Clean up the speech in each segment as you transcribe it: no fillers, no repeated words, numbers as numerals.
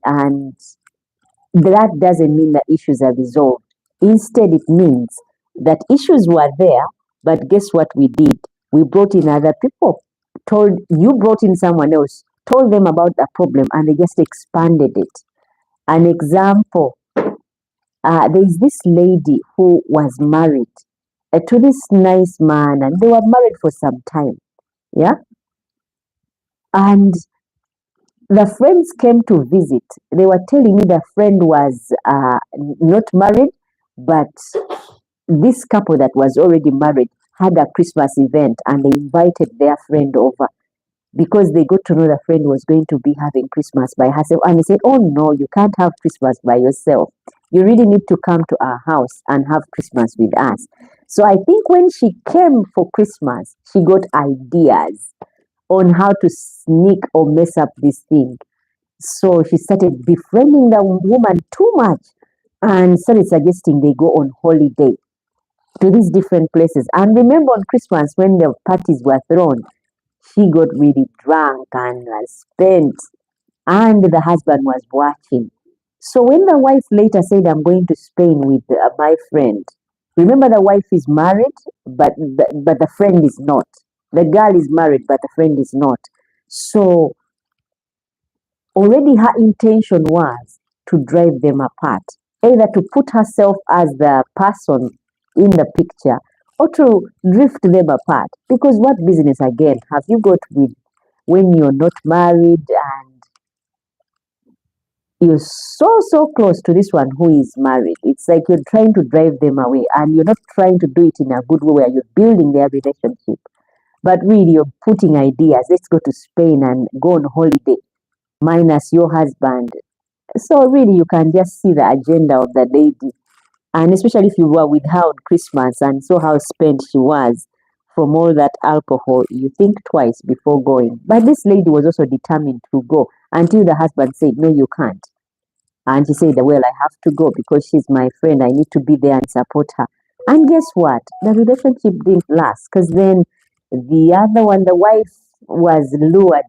and that doesn't mean that issues are resolved. Instead, it means that issues were there, but guess what we did? We brought in other people, you brought in someone else, told them about the problem, and they just expanded it. An example, there is this lady who was married to this nice man, and they were married for some time. Yeah. And the friends came to visit. They were telling me the friend was not married, but this couple that was already married had a Christmas event and they invited their friend over because they got to know the friend was going to be having Christmas by herself. And they said, oh no, you can't have Christmas by yourself. You really need to come to our house and have Christmas with us. So I think when she came for Christmas, she got ideas on how to sneak or mess up this thing. So she started befriending the woman too much and started suggesting they go on holiday to these different places. And remember on Christmas when the parties were thrown, she got really drunk and spent, and the husband was watching. So when the wife later said, I'm going to Spain with my friend, remember the wife is married, but the friend is not. The girl is married, but the friend is not. So already her intention was to drive them apart, either to put herself as the person in the picture or to drift them apart. Because what business again have you got with when you're not married and you're so close to this one who is married? It's like you're trying to drive them away and you're not trying to do it in a good way where you're building their relationship. But really, you're putting ideas. Let's go to Spain and go on holiday, minus your husband. So really, you can just see the agenda of the lady. And especially if you were with her on Christmas and saw how spent she was from all that alcohol, you think twice before going. But this lady was also determined to go until the husband said, no, you can't. And she said, well, I have to go because she's my friend. I need to be there and support her. And guess what? The relationship didn't last because then the other one, the wife, was lured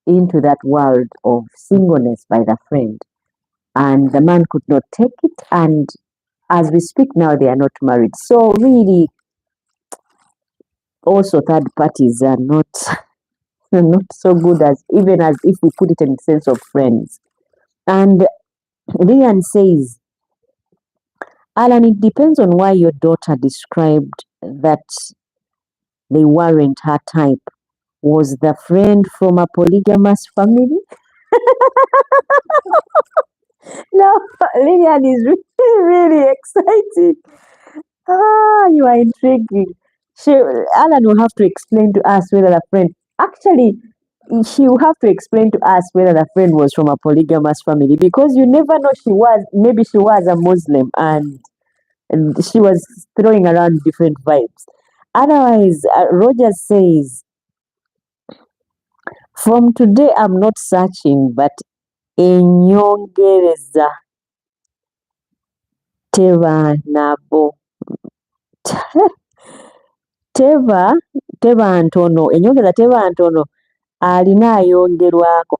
into that world of singleness by the friend. And the man could not take it. And as we speak now, they are not married. So really, also third parties are not so good as even as if we put it in the sense of friends. And Ryan says, Alan, it depends on why your daughter described that they weren't her type. Was the friend from a polygamous family? No, Lillian is really excited. You are intriguing. Alan will have to explain to us whether the friend, actually, she will have to explain to us whether the friend was from a polygamous family because you never know. Maybe she was a Muslim and she was throwing around different vibes. Otherwise, Roger says, from today, I'm not searching, but enyongereza teba nabo. Teba ntono, enyongeza teba ntono, alina ayongerwako.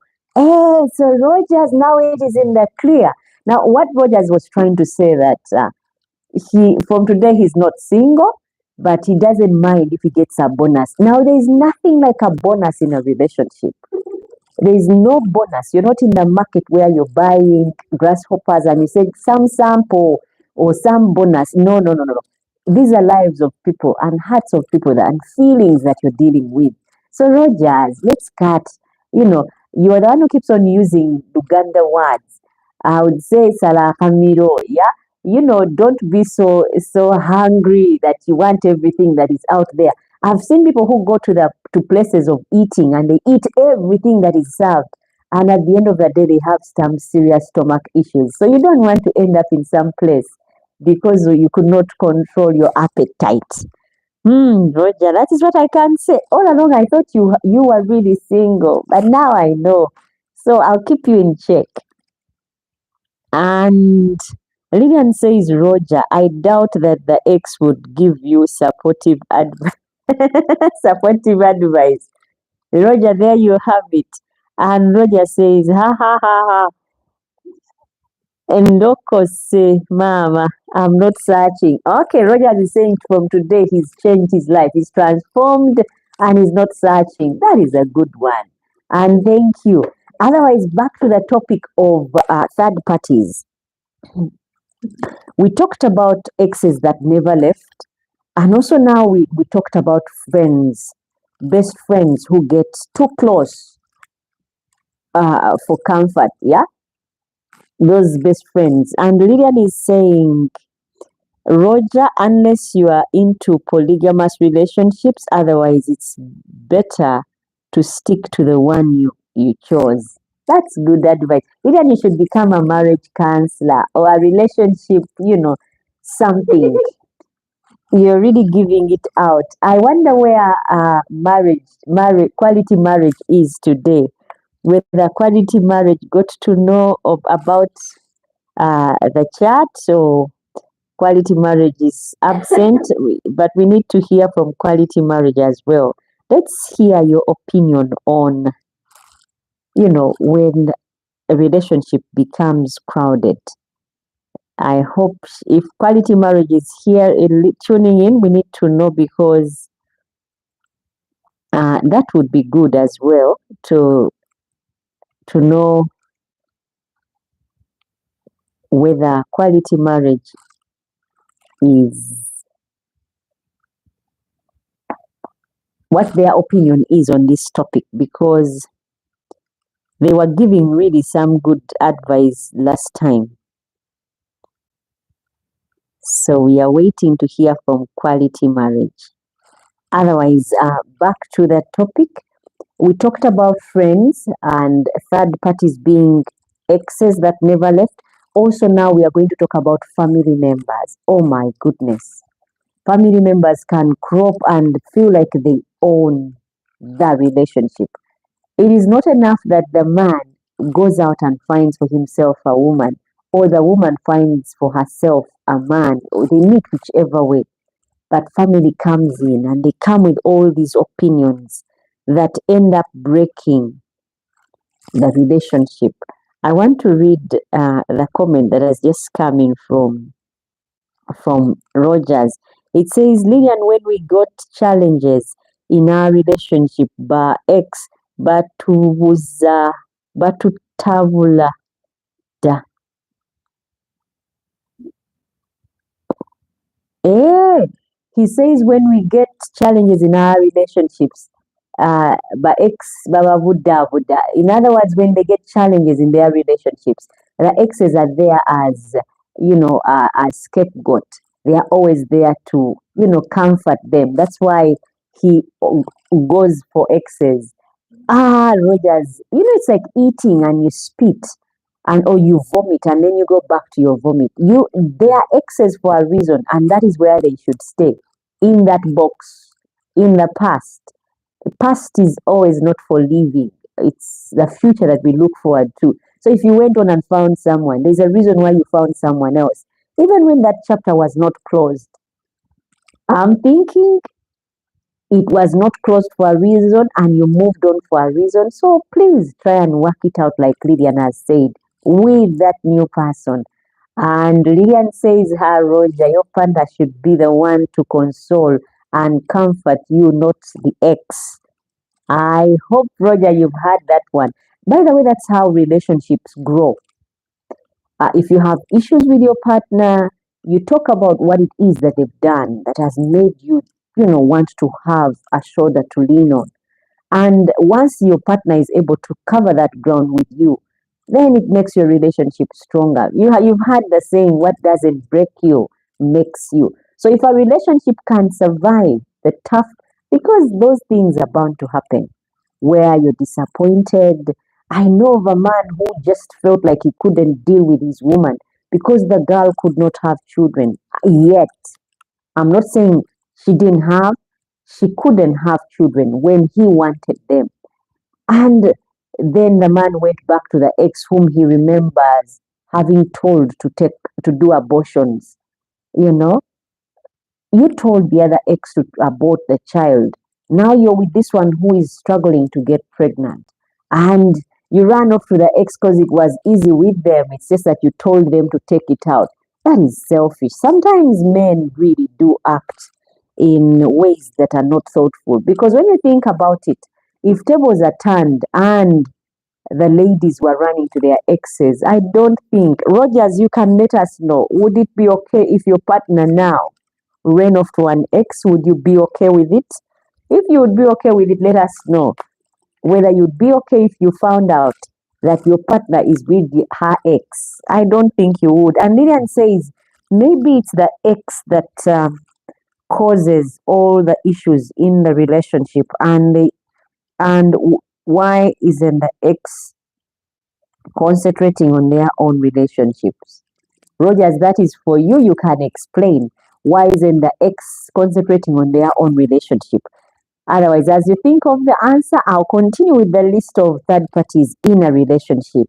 So Rogers, now it is in the clear. Now, what Rogers was trying to say that from today he's not single, but he doesn't mind if he gets a bonus. Now, there is nothing like a bonus in a relationship. There is no bonus. You're not in the market where you're buying grasshoppers and you say some sample or some bonus. No. These are lives of people and hearts of people and feelings that you're dealing with. So Rogers, let's cut. You're the one who keeps on using Luganda words. I would say salakamiro, yeah. Don't be so hungry that you want everything that is out there. I've seen people who go to places of eating and they eat everything that is served. And at the end of the day, they have some serious stomach issues. So you don't want to end up in some place because you could not control your appetite. Roger, that is what I can say. All along, I thought you were really single, but now I know. So I'll keep you in check. And Lillian says, Roger, I doubt that the ex would give you supportive advice. Supportive advice. Roger, there you have it. And Roger says, ha ha ha ha. And Ndoko say, Mama, I'm not searching. Okay, Rogers is saying from today he's changed his life. He's transformed and he's not searching. That is a good one. And thank you. Otherwise, back to the topic of third parties. We talked about exes that never left. And also now we talked about friends, best friends who get too close for comfort. Yeah, those best friends. And Lillian is saying, Roger, unless you are into polygamous relationships, otherwise it's better to stick to the one you chose. That's good advice. Even you should become a marriage counselor or a relationship, something. You're really giving it out. I wonder where quality marriage is today. Whether quality marriage got to know about the chat or quality marriage is absent, but we need to hear from quality marriage as well. Let's hear your opinion on, when a relationship becomes crowded. I hope if quality marriage is here tuning in, we need to know because that would be good as well to know whether quality marriage is what their opinion is on this topic, because they were giving really some good advice last time. So we are waiting to hear from quality marriage. Otherwise, back to the topic. We talked about friends and third parties being exes that never left. Also, now we are going to talk about family members. Oh my goodness. Family members can crop and feel like they own the relationship. It is not enough that the man goes out and finds for himself a woman, or the woman finds for herself a man, or they meet whichever way. But family comes in and they come with all these opinions that end up breaking the relationship. I want to read the comment that has just come in from Rogers. It says, Lillian, when we got challenges in our relationship, ex batutavula da. Eh, he says when we get challenges in our relationships, babavudavuda. In other words, when they get challenges in their relationships, the exes are there as, as scapegoat. They are always there to, comfort them. That's why he goes for exes. Rogers, it's like eating and you spit and or you vomit and then you go back to your vomit. They are exes for a reason, and that is where they should stay. In that box, in the past. The past is always not for living. It's the future that we look forward to. So if you went on and found someone, there's a reason why you found someone else. Even when that chapter was not closed. I'm thinking it was not closed for a reason and you moved on for a reason. So please try and work it out, like Lillian has said, with that new person. And Lillian says, Roger, your partner should be the one to console and comfort you, not the ex. I hope, Roger, you've heard that one. By the way, that's how relationships grow. If you have issues with your partner, you talk about what it is that they've done that has made you, want to have a shoulder to lean on. And once your partner is able to cover that ground with you, then it makes your relationship stronger. You've heard the saying, what doesn't break you makes you. So if a relationship can survive the tough, because those things are bound to happen, where you're disappointed. I know of a man who just felt like he couldn't deal with his woman because the girl could not have children. Yet, I'm not saying she didn't have, she couldn't have children when he wanted them. And then the man went back to the ex whom he remembers having told to do abortions. You told the other ex to abort the child. Now you're with this one who is struggling to get pregnant. And You ran off to the ex because it was easy with them. It's just that you told them to take it out. That is selfish. Sometimes men really do act in ways that are not thoughtful. Because when you think about it, if tables are turned and the ladies were running to their exes, I don't think, Rogers, you can let us know, would it be okay if your partner now ran off to an ex? Would you be okay with it? If you would be okay with it, let us know whether you'd be okay if you found out that your partner is with her ex. I don't think you would. And Lillian says maybe it's the ex that causes all the issues in the relationship, and why isn't the ex concentrating on their own relationships? Rogers, that is for you. You can explain why isn't the ex concentrating on their own relationship? Otherwise, as you think of the answer, I'll continue with the list of third parties in a relationship.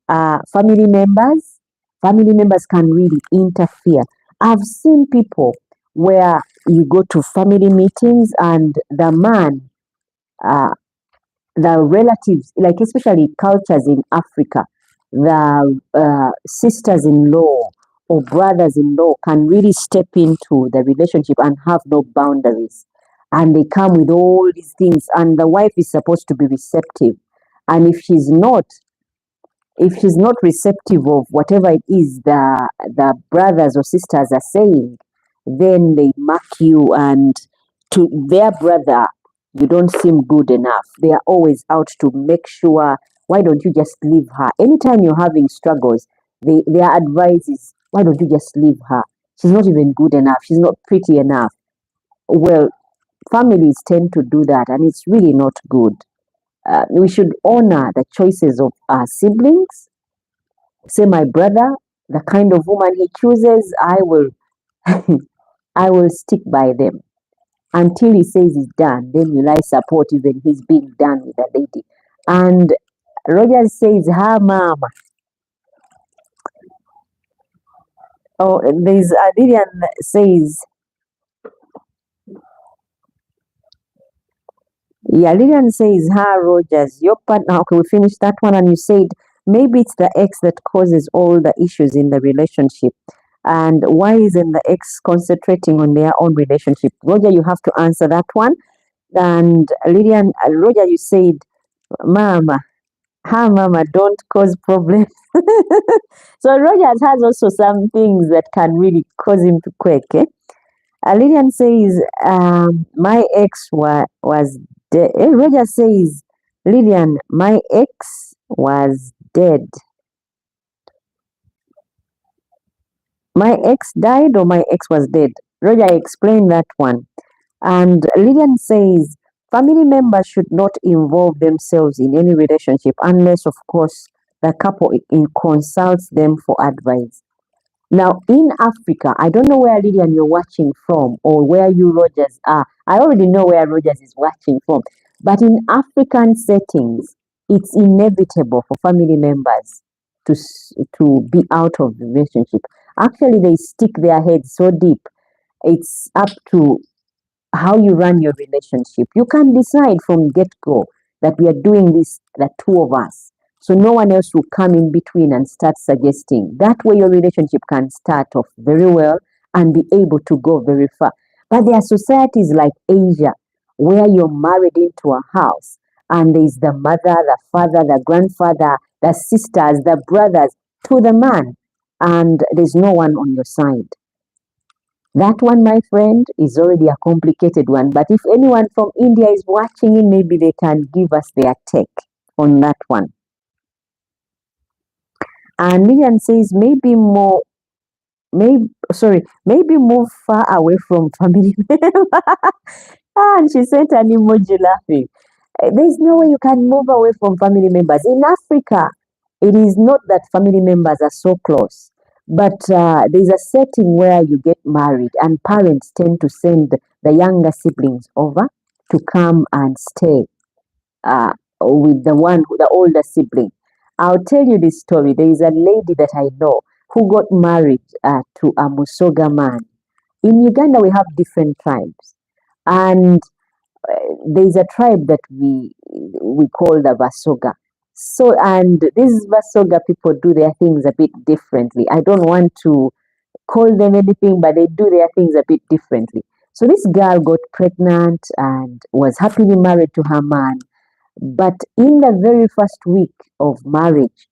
Family members. Family members can really interfere. I've seen people where you go to family meetings and the man, uh, the relatives, like especially cultures in Africa, the sisters-in-law or brothers-in-law can really step into the relationship and have no boundaries. And they come with all these things, and the wife is supposed to be receptive. And if she's not receptive of whatever it is the brothers or sisters are saying, then they mark you, and to their brother, you don't seem good enough. They are always out to make sure, why don't you just leave her? Anytime you're having struggles, their advice is, why don't you just leave her? She's not even good enough. She's not pretty enough. Well, families tend to do that, and it's really not good. We should honor the choices of our siblings. Say, my brother, the kind of woman he chooses, I will, I will stick by them until he says it's done. Then will I support even his being done with a lady. And Rogers says, her mama. Oh, there's Lillian says, yeah, Lillian says, her Rogers, your partner. Okay, we finished that one, and you said maybe it's the ex that causes all the issues in the relationship. And why isn't the ex concentrating on their own relationship? Roger, you have to answer that one. And Lillian, Roger, you said, Mama, her mama, don't cause problems. So Rogers has also some things that can really cause him to quake. Eh? Lillian says, my ex was dead. Roger says, Lillian, my ex was dead. My ex died or my ex was dead? Roger, explain that one. And Lillian says, family members should not involve themselves in any relationship unless, of course, the couple consults them for advice. Now, in Africa, I don't know where Lillian you're watching from or where you Rogers are. I already know where Rogers is watching from. But in African settings, it's inevitable for family members to be out of the relationship. Actually, they stick their heads so deep. It's up to how you run your relationship. You can decide from get go that we are doing this, the two of us. So no one else will come in between and start suggesting. That way, your relationship can start off very well and be able to go very far. But there are societies like Asia where you're married into a house and there's the mother, the father, the grandfather, the sisters, the brothers to the man, and there's no one on your side. That one, my friend, is already a complicated one. But if anyone from India is watching it, maybe they can give us their take on that one. And Lillian says maybe maybe move far away from family members. And she sent an emoji laughing. There's no way you can move away from family members. In Africa, it is not that family members are so close, but there's a setting where you get married, and parents tend to send the younger siblings over to come and stay with the older sibling. I'll tell you this story. There is a lady that I know who got married to a Musoga man. In Uganda, we have different tribes, and there is a tribe that we call the Basoga. So, and these Basoga people do their things a bit differently. I don't want to call them anything, but they do their things a bit differently. So this girl got pregnant and was happily married to her man. But in the very first week of marriage,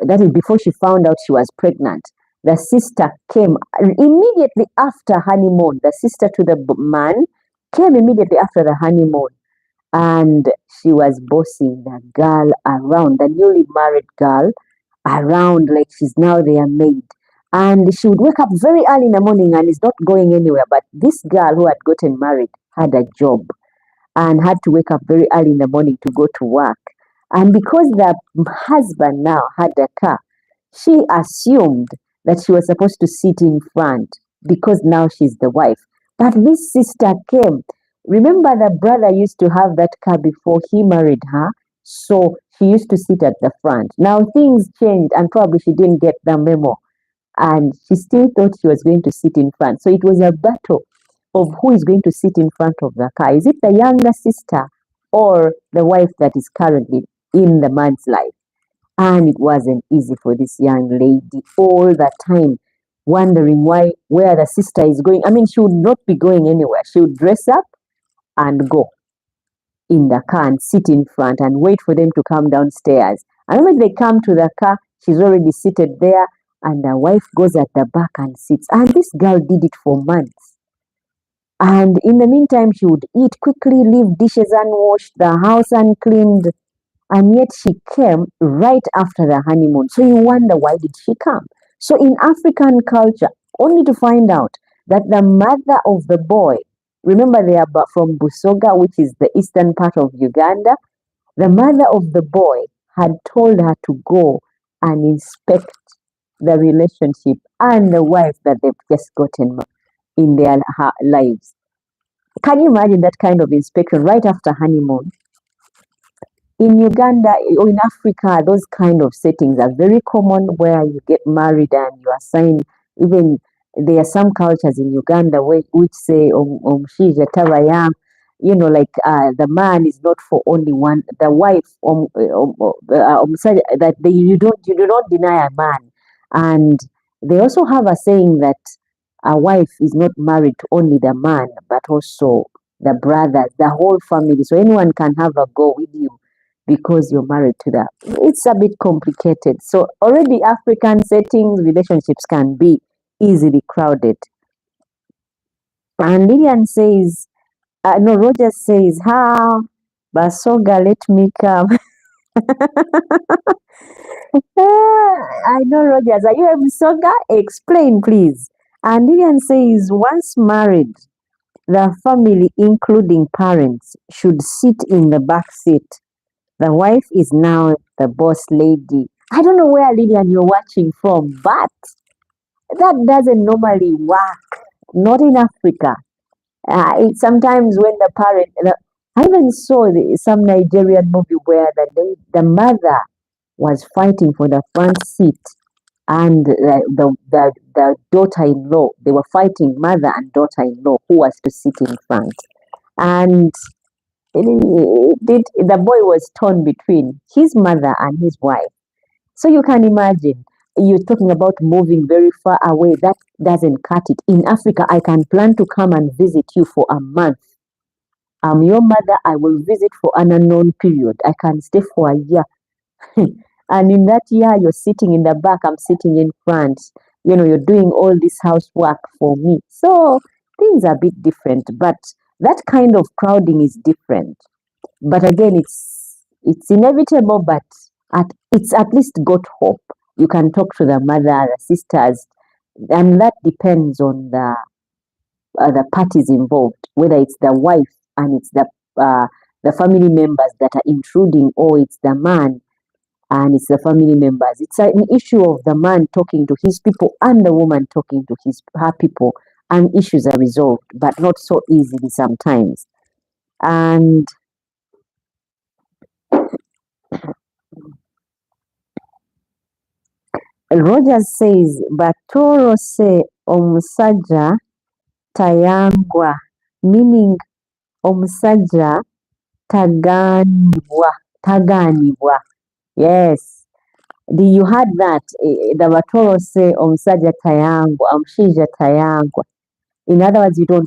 that is before she found out she was pregnant, the sister came immediately after honeymoon. The sister to the man came immediately after the honeymoon, and she was bossing the girl around, the newly married girl around like she's now their maid. And she would wake up very early in the morning and is not going anywhere. But this girl who had gotten married had a job and had to wake up very early in the morning to go to work. And because the husband now had a car, she assumed that she was supposed to sit in front because now she's the wife. But this sister came. Remember, the brother used to have that car before he married her, so she used to sit at the front. Now things changed, and probably she didn't get the memo, and she still thought she was going to sit in front. So it was a battle of who is going to sit in front of the car. Is it the younger sister or the wife that is currently in the man's life? And it wasn't easy for this young lady all the time, wondering where the sister is going. I mean, she would not be going anywhere. She would dress up and go in the car and sit in front and wait for them to come downstairs. And when they come to the car, she's already seated there, and the wife goes at the back and sits. And this girl did it for months. And in the meantime, she would eat quickly, leave dishes unwashed, the house uncleaned, and yet she came right after the honeymoon. So you wonder, why did she come? So in African culture, only to find out that the mother of the boy, remember they are from Busoga, which is the eastern part of Uganda, the mother of the boy had told her to go and inspect the relationship and the wife that they've just gotten in their lives. Can you imagine that kind of inspection right after honeymoon? In Uganda or in Africa, those kind of settings are very common, where you get married and you assign, even there are some cultures in Uganda which say omushaija tabayamba, like the man is not for only one, the wife that you do not deny a man. And they also have a saying that a wife is not married to only the man, but also the brothers, the whole family. So anyone can have a go with you because you're married to that. It's a bit complicated. So already African settings, relationships can be easily crowded. And Lillian says, no, Roger says, Basoga, let me come. I know, Rogers. Are you a Basoga? Explain, please. And Lillian says, once married, the family, including parents, should sit in the back seat. The wife is now the boss lady. I don't know where, Lillian, you're watching from, but that doesn't normally work. Not in Africa. Sometimes when the parent, I even saw some Nigerian movie where the mother was fighting for the front seat, and the daughter-in-law, they were fighting, mother and daughter-in-law, who was to sit in front. And the boy was torn between his mother and his wife. So you can imagine, you're talking about moving very far away. That doesn't cut it. In Africa, I can plan to come and visit you for a month. I'm your mother. I will visit for an unknown period. I can stay for a year. And in that year, you're sitting in the back, I'm sitting in front. You're doing all this housework for me. So things are a bit different, but that kind of crowding is different. But again, it's inevitable, but it's at least got hope. You can talk to the mother, the sisters, and that depends on the parties involved, whether it's the wife and it's the family members that are intruding, or it's the man and it's the family members. It's an issue of the man talking to his people and the woman talking to her people, and issues are resolved, but not so easily sometimes. And Rogers says, Batoro se omusajja tayangwa, meaning omusajja taganibwa. Yes. You had that, the Batoro say, Omusajja tayangwa, Omushaija tayangwa. In other words, you don't